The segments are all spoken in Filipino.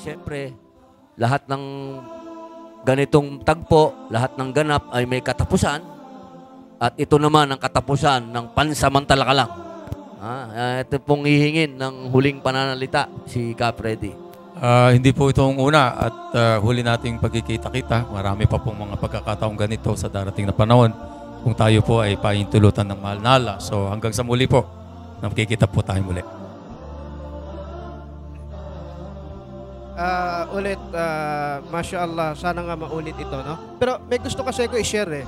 Siyempre, lahat ng ganitong tagpo, lahat ng ganap ay may katapusan. At ito naman ang katapusan ng pansamantala ka lang. Ito pong hihingin ng huling pananalita, si Cap Freddy. Hindi po itong una at huli nating pagkikita-kita. Marami pa pong mga pagkakataong ganito sa darating na panahon kung tayo po ay paintulutan ng mahal na Allah. So hanggang sa muli po, nakikita po tayo muli. Masya Allah, sana nga maulit ito, no? Pero may gusto kasi ko i-share eh.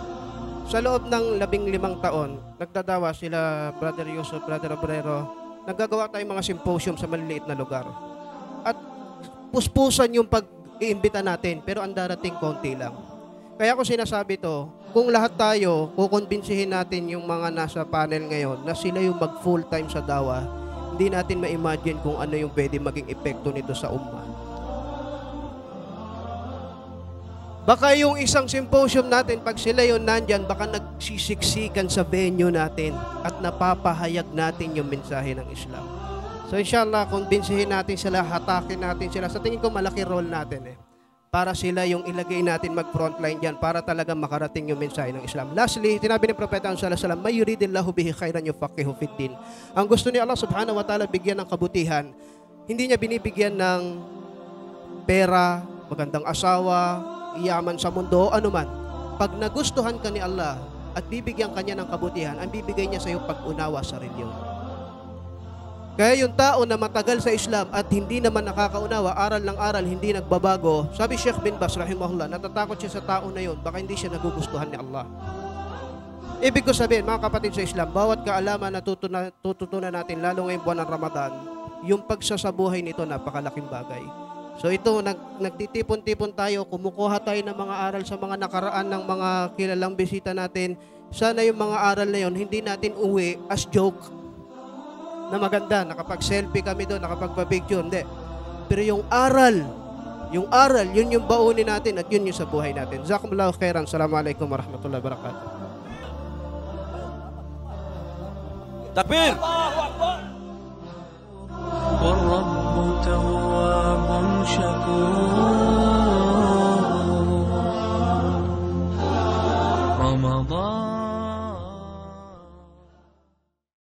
Sa loob ng 15 taon, nagdadawa sila, Brother Yusuf, Brother Obrero, naggagawa tayong mga symposium sa maliliit na lugar. At puspusan yung pag-iimbita natin, pero ang darating konti lang. Kaya ko sinasabi to, kung lahat tayo, kukonbinsihin natin yung mga nasa panel ngayon na sila yung mag-full time sa dawa, hindi natin ma-imagine kung ano yung pwede maging epekto nito sa ummah. Baka yung isang symposium natin, pag sila yun nandyan, baka nagsisiksikan sa venue natin at napapahayag natin yung mensahe ng Islam. So inshallah, kumbinsihin natin sila, hatakin natin sila. Sa tingin ko, malaki role natin eh. Para sila yung ilagay natin mag-frontline dyan para talaga makarating yung mensahe ng Islam. Lastly, tinabi ni Propeta sallallahu alaihi wasallam, "May yuridillahu bihi khairan yufaqihu fid-din." Ang gusto ni Allah subhanahu wa ta'ala bigyan ng kabutihan, hindi niya binibigyan ng pera, magandang asawa, yaman sa mundo, anuman. Pag nagustuhan ka ni Allah at bibigyan ka niya ng kabutihan, ang bibigay niya sa iyo pag-unawa sa reliyon. Kaya yung tao na matagal sa Islam at hindi naman nakakaunawa, aral ng aral, hindi nagbabago, sabi Sheikh bin Baz rahimahullah, natatakot siya sa tao na yun, baka hindi siya nagugustuhan ni Allah. Ibig ko sabihin, mga kapatid sa Islam, bawat kaalaman na tututunan natin, lalo ngayong buwan ng Ramadan, yung pagsasabuhay nito, napakalaking bagay. So ito, nagtitipon-tipon tayo, kumukuha tayo ng mga aral sa mga nakaraan ng mga kilalang bisita natin. Sana yung mga aral na yun, hindi natin uwi as joke na maganda, nakapag-selfie kami doon, nakapagpa-picture, hindi. Pero yung aral, yun yung baunin natin at yun yung sa buhay natin. Jazakumullahu khairan. Assalamualaikum warahmatullahi wabarakatuh. Takbir!